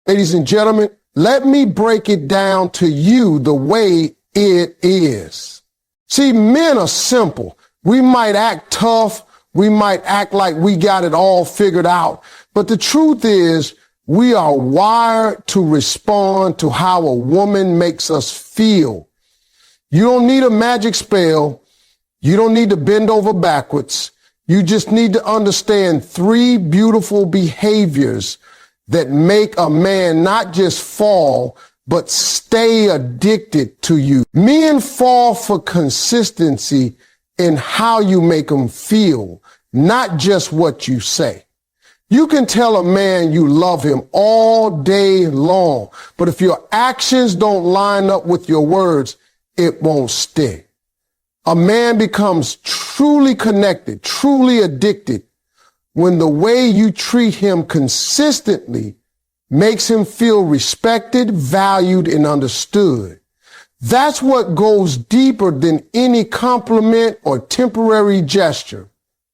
Ladies and gentlemen, let me break it down to you the way it is. See, men are simple. We might act tough. We might act like we got it all figured out. But the truth is, we are wired to respond to how a woman makes us feel. You don't need a magic spell. You don't need to bend over backwards. You just need to understand 3 beautiful behaviors that make a man not just fall, but stay addicted to you. Men fall for consistency in how you make them feel, not just what you say. You can tell a man you love him all day long, but if your actions don't line up with your words, it won't stick. A man becomes truly connected, truly addicted, when the way you treat him consistently makes him feel respected, valued, and understood. That's what goes deeper than any compliment or temporary gesture.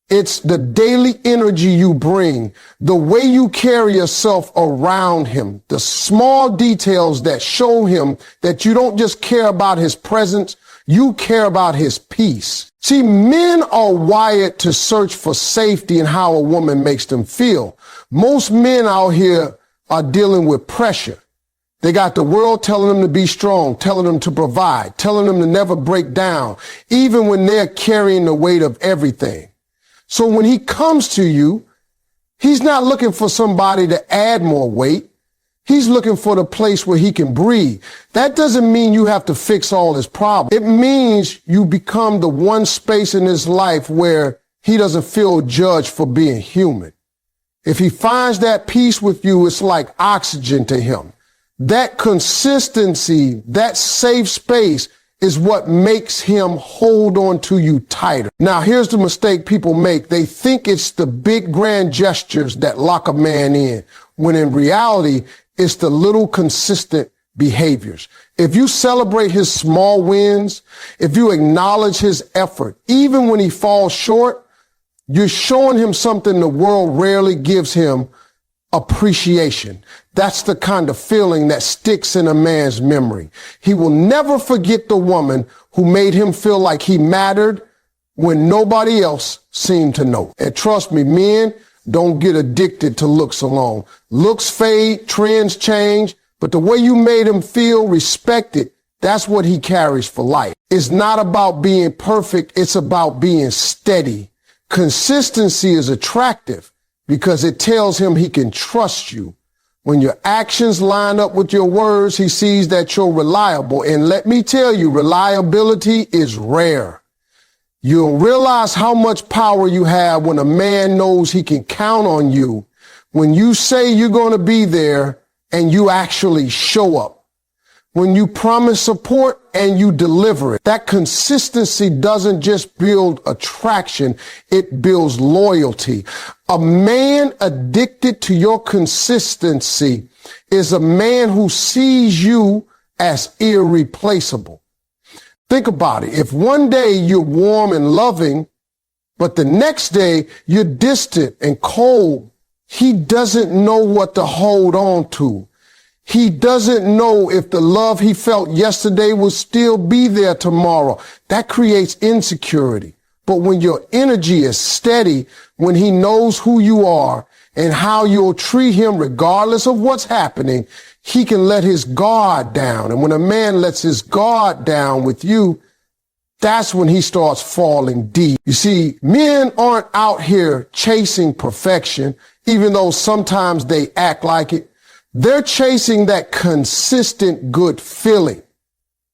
It's the daily energy you bring, the way you carry yourself around him, the small details that show him that you don't just care about his presence, you care about his peace. See, men are wired to search for safety in how a woman makes them feel. Most men out here are dealing with pressure. They got the world telling them to be strong, telling them to provide, telling them to never break down, even when they're carrying the weight of everything. So when he comes to you, he's not looking for somebody to add more weight. He's looking for the place where he can breathe. That doesn't mean you have to fix all his problems. It means you become the one space in his life where he doesn't feel judged for being human. If he finds that peace with you, it's like oxygen to him. That consistency, that safe space is what makes him hold on to you tighter. Now, here's the mistake people make. They think it's the big grand gestures that lock a man in, when in reality, it's the little consistent behaviors. If you celebrate his small wins, if you acknowledge his effort, even when he falls short, you're showing him something the world rarely gives him: appreciation. That's the kind of feeling that sticks in a man's memory. He will never forget the woman who made him feel like he mattered when nobody else seemed to know. And trust me, men, don't get addicted to looks alone. Looks fade, trends change, but the way you made him feel respected, that's what he carries for life. It's not about being perfect. It's about being steady. Consistency is attractive because it tells him he can trust you. When your actions line up with your words, he sees that you're reliable. And let me tell you, reliability is rare. You'll realize how much power you have when a man knows he can count on you, when you say you're going to be there and you actually show up. When you promise support and you deliver it. That consistency doesn't just build attraction, it builds loyalty. A man addicted to your consistency is a man who sees you as irreplaceable. Think about it. If one day you're warm and loving, but the next day you're distant and cold, he doesn't know what to hold on to. He doesn't know if the love he felt yesterday will still be there tomorrow. That creates insecurity. But when your energy is steady, when he knows who you are and how you'll treat him regardless of what's happening, he can let his guard down. And when a man lets his guard down with you, that's when he starts falling deep. You see, men aren't out here chasing perfection, even though sometimes they act like it. They're chasing that consistent good feeling.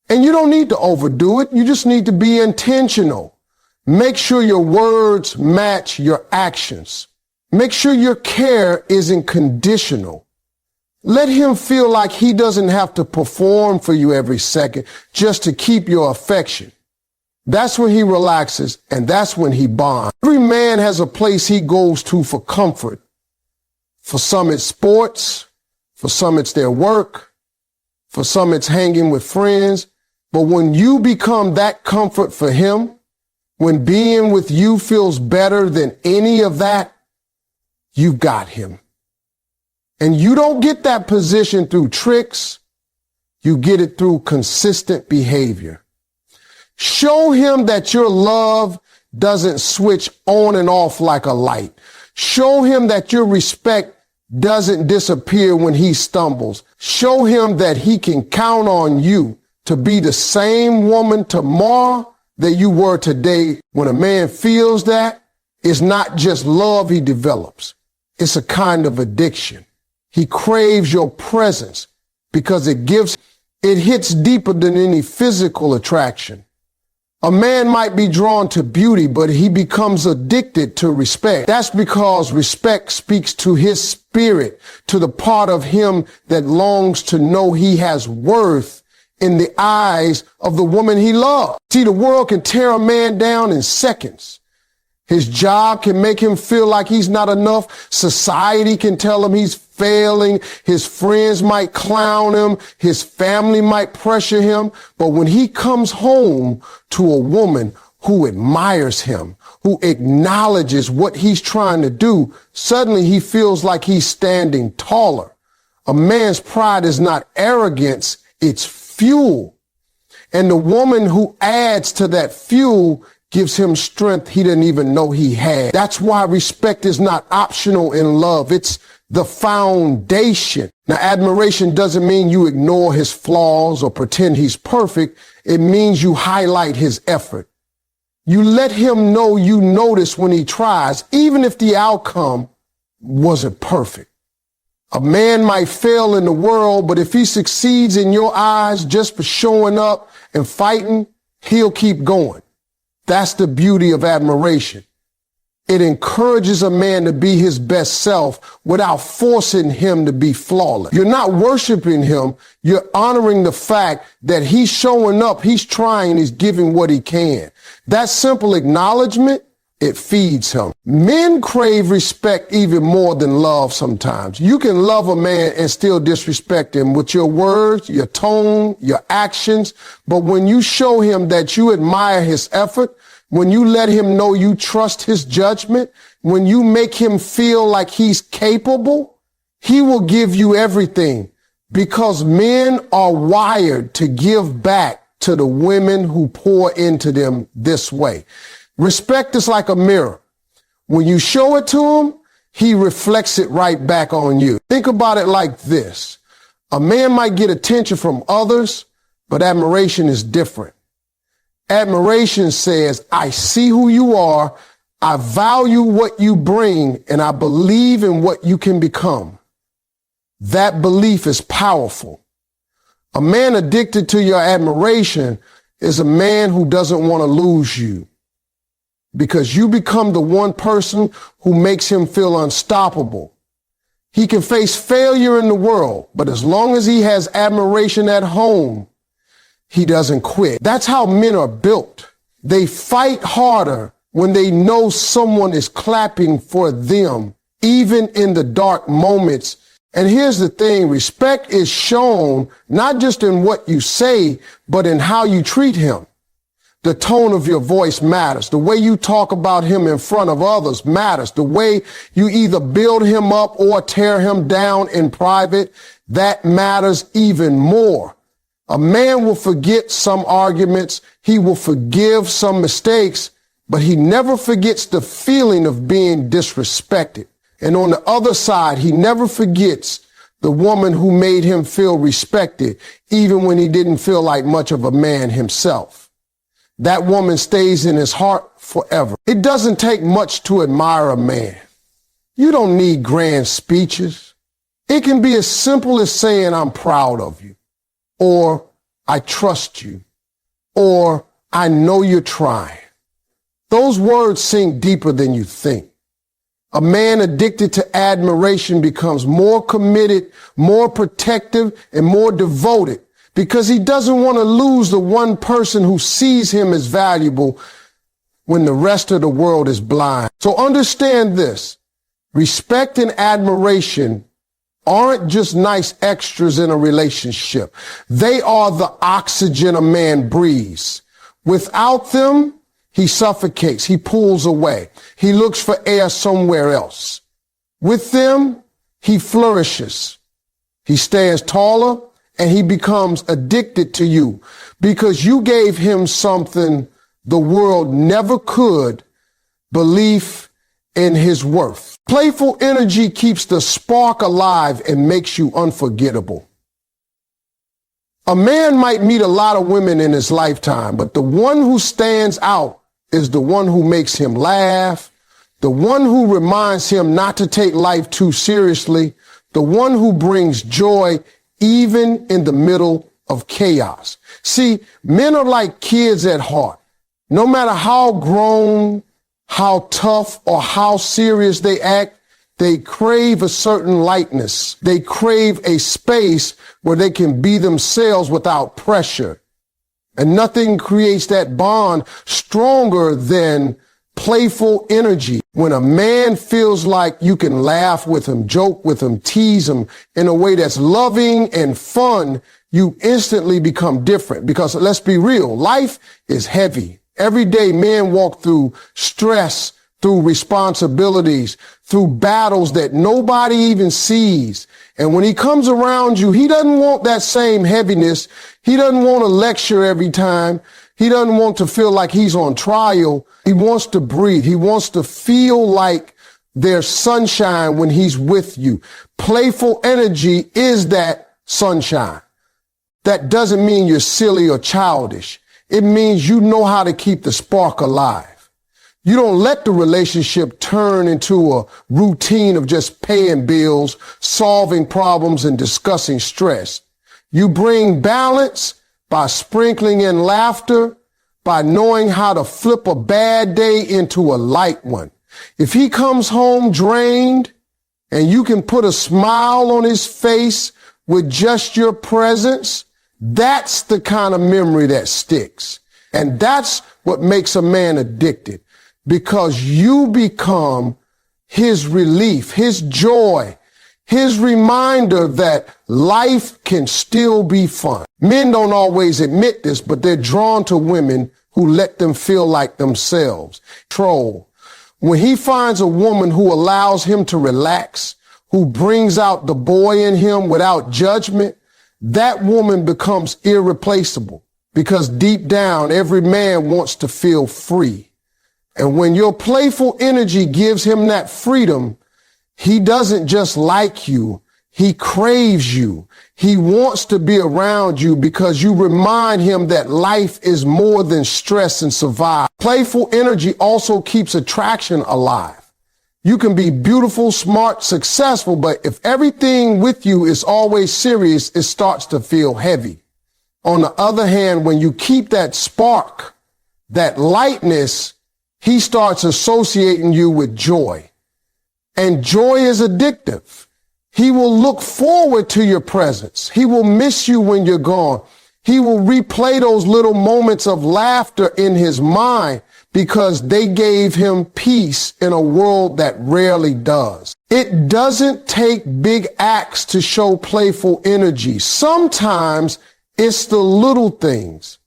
And you don't need to overdo it. You just need to be intentional. Make sure your words match your actions. Make sure your care isn't conditional. Let him feel like he doesn't have to perform for you every second just to keep your affection. That's when he relaxes, and that's when he bonds. Every man has a place he goes to for comfort. For some it's sports. For some, it's their work. For some, it's hanging with friends. But when you become that comfort for him, when being with you feels better than any of that, you've got him. And you don't get that position through tricks. You get it through consistent behavior. Show him that your love doesn't switch on and off like a light. Show him that your respect doesn't disappear when he stumbles. Show him that he can count on you to be the same woman tomorrow that you were today. When a man feels that, it's not just love he develops. It's a kind of addiction. He craves your presence because it hits deeper than any physical attraction. A man might be drawn to beauty, but he becomes addicted to respect. That's because respect speaks to his spirit, to the part of him that longs to know he has worth in the eyes of the woman he loves. See, the world can tear a man down in seconds. His job can make him feel like he's not enough. Society can tell him he's failing. His friends might clown him. His family might pressure him. But when he comes home to a woman who admires him, who acknowledges what he's trying to do, suddenly he feels like he's standing taller. A man's pride is not arrogance, it's fuel. And the woman who adds to that fuel gives him strength he didn't even know he had. That's why respect is not optional in love. It's the foundation. Now, admiration doesn't mean you ignore his flaws or pretend he's perfect. It means you highlight his effort. You let him know you notice when he tries, even if the outcome wasn't perfect. A man might fail in the world, but if he succeeds in your eyes just for showing up and fighting, he'll keep going. That's the beauty of admiration. It encourages a man to be his best self without forcing him to be flawless. You're not worshiping him. You're honoring the fact that he's showing up, he's trying, he's giving what he can. That simple acknowledgement, it feeds him. Men crave respect even more than love sometimes. You can love a man and still disrespect him with your words, your tone, your actions. But when you show him that you admire his effort, when you let him know you trust his judgment, when you make him feel like he's capable, he will give you everything, because men are wired to give back to the women who pour into them this way. Respect is like a mirror. When you show it to him, he reflects it right back on you. Think about it like this. A man might get attention from others, but admiration is different. Admiration says, I see who you are, I value what you bring, and I believe in what you can become. That belief is powerful. A man addicted to your admiration is a man who doesn't want to lose you, because you become the one person who makes him feel unstoppable. He can face failure in the world, but as long as he has admiration at home, he doesn't quit. That's how men are built. They fight harder when they know someone is clapping for them, even in the dark moments. And here's the thing, respect is shown not just in what you say, but in how you treat him. The tone of your voice matters. The way you talk about him in front of others matters. The way you either build him up or tear him down in private, that matters even more. A man will forget some arguments. He will forgive some mistakes, but he never forgets the feeling of being disrespected. And on the other side, he never forgets the woman who made him feel respected, even when he didn't feel like much of a man himself. That woman stays in his heart forever. It doesn't take much to admire a man. You don't need grand speeches. It can be as simple as saying, I'm proud of you, or I trust you, or I know you're trying. Those words sink deeper than you think. A man addicted to admiration becomes more committed, more protective, and more devoted, because he doesn't want to lose the one person who sees him as valuable when the rest of the world is blind. So understand this. Respect and admiration aren't just nice extras in a relationship. They are the oxygen a man breathes. Without them, he suffocates. He pulls away. He looks for air somewhere else. With them, he flourishes. He stands taller and he becomes addicted to you because you gave him something the world never could, belief in his worth. Playful energy keeps the spark alive and makes you unforgettable. A man might meet a lot of women in his lifetime, but the one who stands out is the one who makes him laugh, the one who reminds him not to take life too seriously, the one who brings joy even in the middle of chaos. See, men are like kids at heart. No matter how grown, how tough, or how serious they act, they crave a certain lightness. They crave a space where they can be themselves without pressure. And nothing creates that bond stronger than playful energy. When a man feels like you can laugh with him, joke with him, tease him in a way that's loving and fun, you instantly become different. Because let's be real, life is heavy. Every day men walk through stress, through responsibilities, through battles that nobody even sees. And when he comes around you, he doesn't want that same heaviness. He doesn't want to lecture every time. He doesn't want to feel like he's on trial. He wants to breathe. He wants to feel like there's sunshine when he's with you. Playful energy is that sunshine. That doesn't mean you're silly or childish. It means you know how to keep the spark alive. You don't let the relationship turn into a routine of just paying bills, solving problems, and discussing stress. You bring balance by sprinkling in laughter, by knowing how to flip a bad day into a light one. If he comes home drained and you can put a smile on his face with just your presence, that's the kind of memory that sticks. And that's what makes a man addicted, because you become his relief, his joy, his reminder that life can still be fun. Men don't always admit this, but they're drawn to women who let them feel like themselves. Troll. When he finds a woman who allows him to relax, who brings out the boy in him without judgment, that woman becomes irreplaceable, because deep down, every man wants to feel free. And when your playful energy gives him that freedom, he doesn't just like you, he craves you. He wants to be around you because you remind him that life is more than stress and survive. Playful energy also keeps attraction alive. You can be beautiful, smart, successful, but if everything with you is always serious, it starts to feel heavy. On the other hand, when you keep that spark, that lightness, he starts associating you with joy. And joy is addictive. He will look forward to your presence. He will miss you when you're gone. He will replay those little moments of laughter in his mind because they gave him peace in a world that rarely does. It doesn't take big acts to show playful energy. Sometimes it's the little things.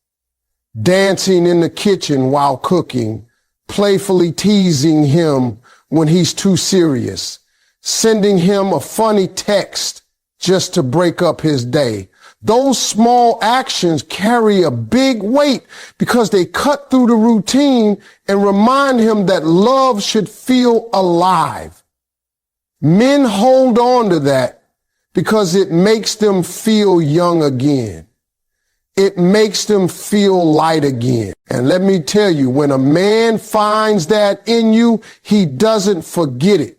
Dancing in the kitchen while cooking, playfully teasing him when he's too serious, sending him a funny text just to break up his day. Those small actions carry a big weight because they cut through the routine and remind him that love should feel alive. Men hold on to that because it makes them feel young again. It makes them feel light again. And let me tell you, when a man finds that in you, he doesn't forget it.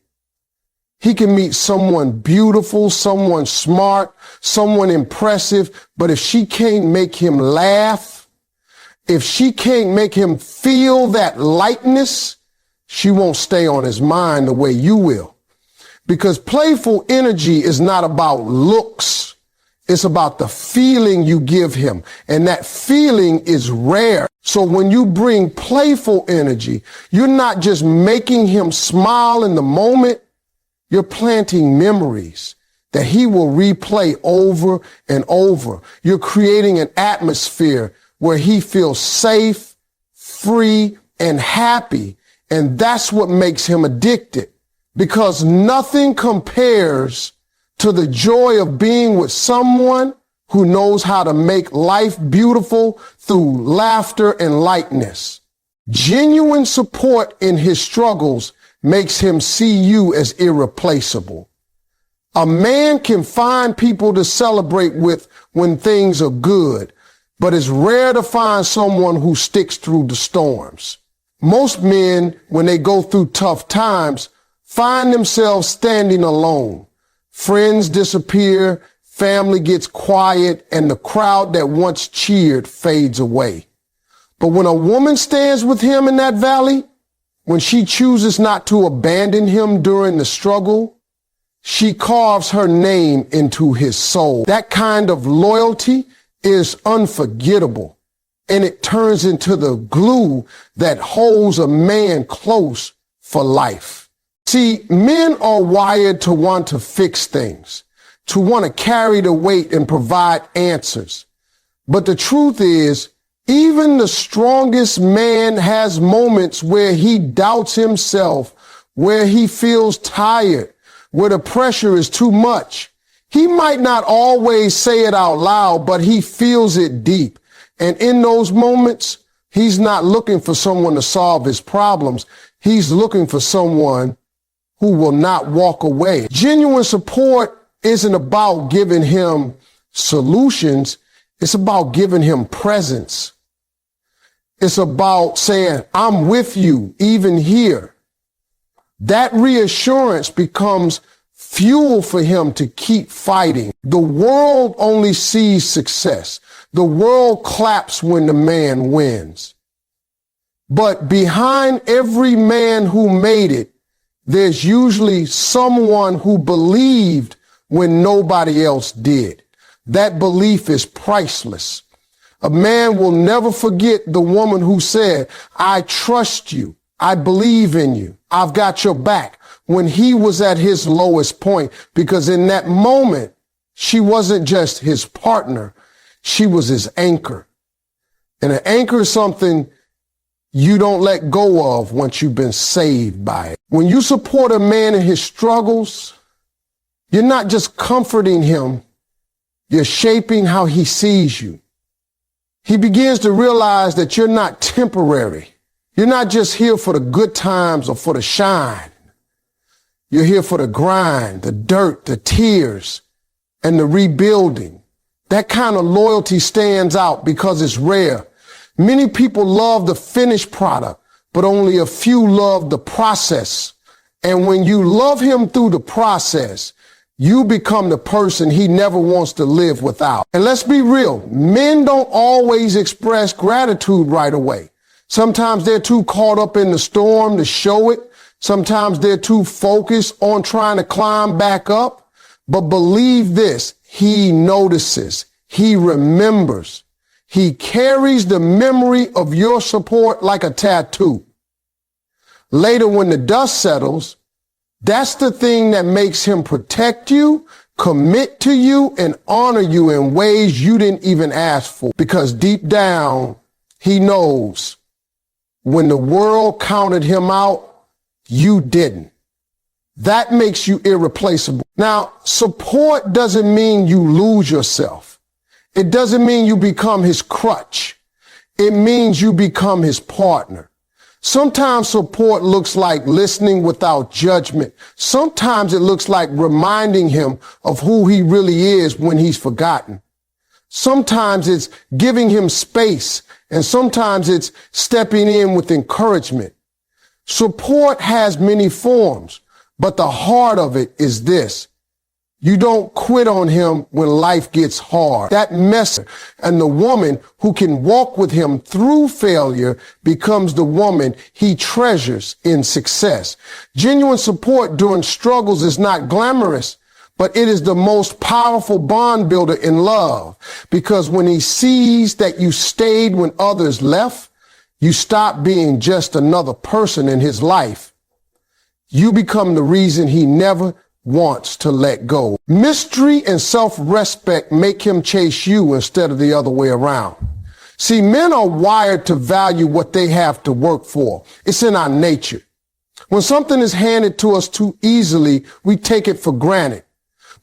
He can meet someone beautiful, someone smart, someone impressive, but if she can't make him laugh, if she can't make him feel that lightness, she won't stay on his mind the way you will. Because playful energy is not about looks. It's about the feeling you give him. And that feeling is rare. So when you bring playful energy, you're not just making him smile in the moment. You're planting memories that he will replay over and over. You're creating an atmosphere where he feels safe, free, and happy. And that's what makes him addicted, because nothing compares to the joy of being with someone who knows how to make life beautiful through laughter and lightness. Genuine support in his struggles makes him see you as irreplaceable. A man can find people to celebrate with when things are good, but it's rare to find someone who sticks through the storms. Most men, when they go through tough times, find themselves standing alone. Friends disappear, family gets quiet, and the crowd that once cheered fades away. But when a woman stands with him in that valley, when she chooses not to abandon him during the struggle, she carves her name into his soul. That kind of loyalty is unforgettable, and it turns into the glue that holds a man close for life. See, men are wired to want to fix things, to want to carry the weight and provide answers. But the truth is, even the strongest man has moments where he doubts himself, where he feels tired, where the pressure is too much. He might not always say it out loud, but he feels it deep. And in those moments, he's not looking for someone to solve his problems. He's looking for someone who will not walk away. Genuine support isn't about giving him solutions. It's about giving him presence. It's about saying, I'm with you, even here. That reassurance becomes fuel for him to keep fighting. The world only sees success. The world claps when the man wins. But behind every man who made it, there's usually someone who believed when nobody else did. That belief is priceless. A man will never forget the woman who said, I trust you. I believe in you. I've got your back, when he was at his lowest point, because in that moment, she wasn't just his partner. She was his anchor. And an anchor is something you don't let go of once you've been saved by it. When you support a man in his struggles, you're not just comforting him, you're shaping how he sees you. He begins to realize that you're not temporary. You're not just here for the good times or for the shine. You're here for the grind, the dirt, the tears, and the rebuilding. That kind of loyalty stands out because it's rare. Many people love the finished product, but only a few love the process. And when you love him through the process, you become the person he never wants to live without. And let's be real, men don't always express gratitude right away. Sometimes they're too caught up in the storm to show it. Sometimes they're too focused on trying to climb back up. But believe this, he notices, he remembers, he carries the memory of your support like a tattoo. Later, when the dust settles, that's the thing that makes him protect you, commit to you, and honor you in ways you didn't even ask for. Because deep down, he knows when the world counted him out, you didn't. That makes you irreplaceable. Now, support doesn't mean you lose yourself. It doesn't mean you become his crutch. It means you become his partner. Sometimes support looks like listening without judgment. Sometimes it looks like reminding him of who he really is when he's forgotten. Sometimes it's giving him space, and sometimes it's stepping in with encouragement. Support has many forms, but the heart of it is this. You don't quit on him when life gets hard. That messenger and the woman who can walk with him through failure becomes the woman he treasures in success. Genuine support during struggles is not glamorous, but it is the most powerful bond builder in love, because when he sees that you stayed when others left, you stop being just another person in his life. You become the reason he never wants to let go. Mystery and self-respect make him chase you instead of the other way around. See, men are wired to value what they have to work for. It's in our nature. When something is handed to us too easily, we take it for granted.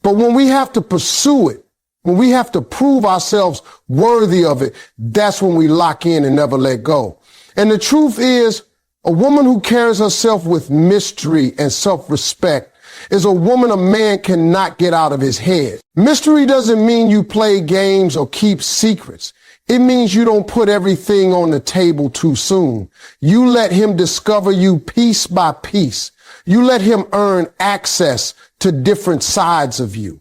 But when we have to pursue it, when we have to prove ourselves worthy of it, that's when we lock in and never let go. And the truth is, a woman who carries herself with mystery and self-respect is a woman a man cannot get out of his head. Mystery doesn't mean you play games or keep secrets. It means you don't put everything on the table too soon. You let him discover you piece by piece. You let him earn access to different sides of you.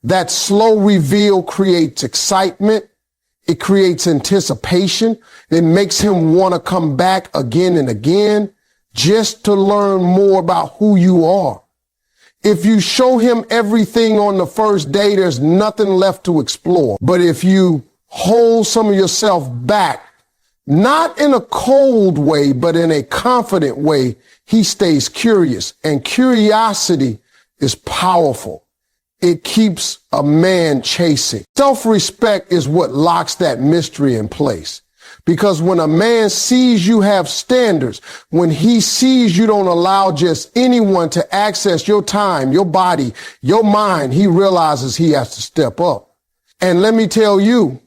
That slow reveal creates excitement. It creates anticipation. It makes him want to come back again and again just to learn more about who you are. If you show him everything on the first day, there's nothing left to explore. But if you hold some of yourself back, not in a cold way, but in a confident way, he stays curious. And curiosity is powerful. It keeps a man chasing. Self-respect is what locks that mystery in place. Because when a man sees you have standards, when he sees you don't allow just anyone to access your time, your body, your mind, he realizes he has to step up. And let me tell you,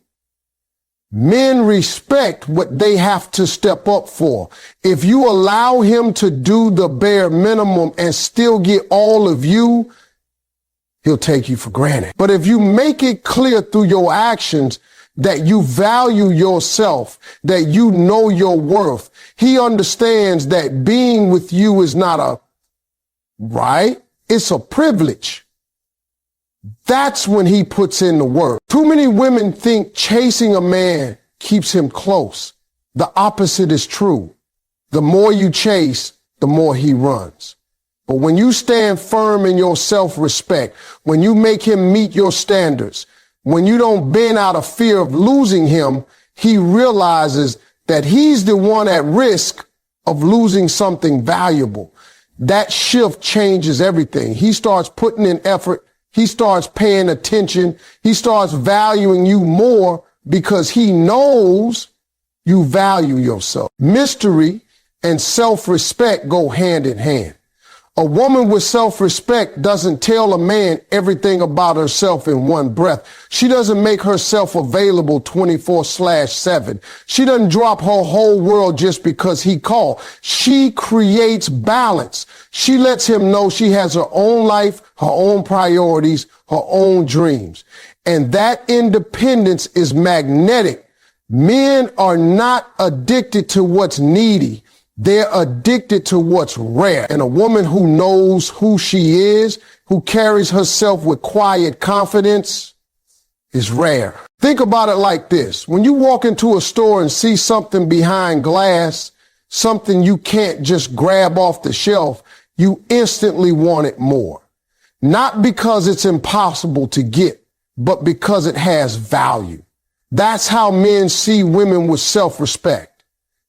men respect what they have to step up for. If you allow him to do the bare minimum and still get all of you, he'll take you for granted. But if you make it clear through your actions that you value yourself, that you know your worth, he understands that being with you is not a right, it's a privilege. That's when he puts in the work. Too many women think chasing a man keeps him close. The opposite is true. The more you chase, the more he runs. But when you stand firm in your self-respect, when you make him meet your standards, when you don't bend out of fear of losing him, he realizes that he's the one at risk of losing something valuable. That shift changes everything. He starts putting in effort. He starts paying attention. He starts valuing you more because he knows you value yourself. Mystery and self-respect go hand in hand. A woman with self-respect doesn't tell a man everything about herself in one breath. She doesn't make herself available 24/7. She doesn't drop her whole world just because he called. She creates balance. She lets him know she has her own life, her own priorities, her own dreams. And that independence is magnetic. Men are not addicted to what's needy. They're addicted to what's rare. And a woman who knows who she is, who carries herself with quiet confidence, is rare. Think about it like this. When you walk into a store and see something behind glass, something you can't just grab off the shelf, you instantly want it more. Not because it's impossible to get, but because it has value. That's how men see women with self-respect.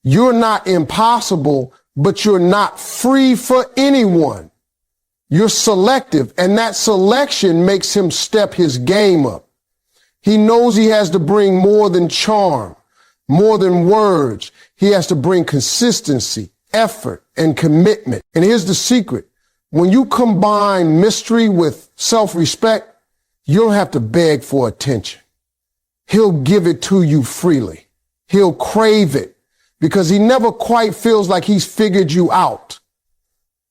You're not impossible, but you're not free for anyone. You're selective, and that selection makes him step his game up. He knows he has to bring more than charm, more than words. He has to bring consistency, effort, and commitment. And here's the secret. When you combine mystery with self-respect, you don't have to beg for attention. He'll give it to you freely. He'll crave it, because he never quite feels like he's figured you out.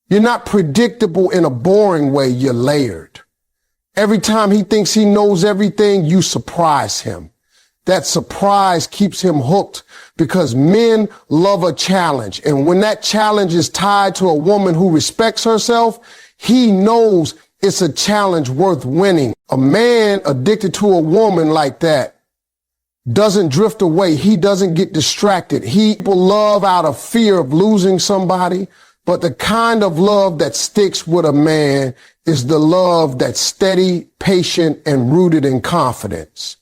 You're not predictable in a boring way, you're layered. Every time he thinks he knows everything, you surprise him. That surprise keeps him hooked because men love a challenge. And when that challenge is tied to a woman who respects herself, he knows it's a challenge worth winning. A man addicted to a woman like that doesn't drift away. He doesn't get distracted. People love out of fear of losing somebody, but the kind of love that sticks with a man is the love that's steady, patient, and rooted in confidence.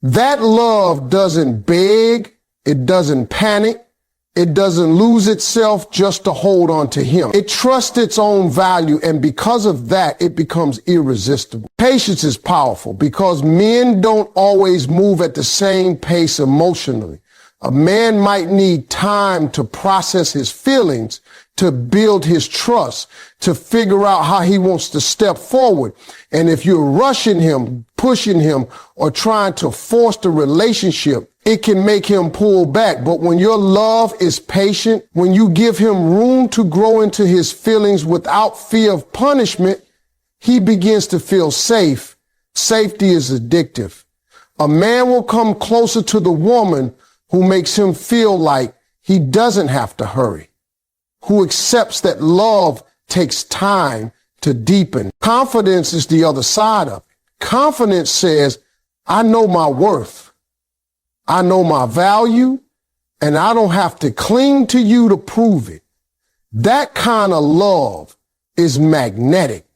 That love doesn't beg. It doesn't panic. It doesn't lose itself just to hold on to him. It trusts its own value, and because of that, it becomes irresistible. Patience is powerful because men don't always move at the same pace emotionally. A man might need time to process his feelings to build his trust, to figure out how he wants to step forward. And if you're rushing him, pushing him, or trying to force the relationship, it can make him pull back. But when your love is patient, when you give him room to grow into his feelings without fear of punishment, he begins to feel safe. Safety is addictive. A man will come closer to the woman who makes him feel like he doesn't have to hurry, who accepts that love takes time to deepen. Confidence is the other side of it. Confidence says, I know my worth. I know my value, and I don't have to cling to you to prove it. That kind of love is magnetic.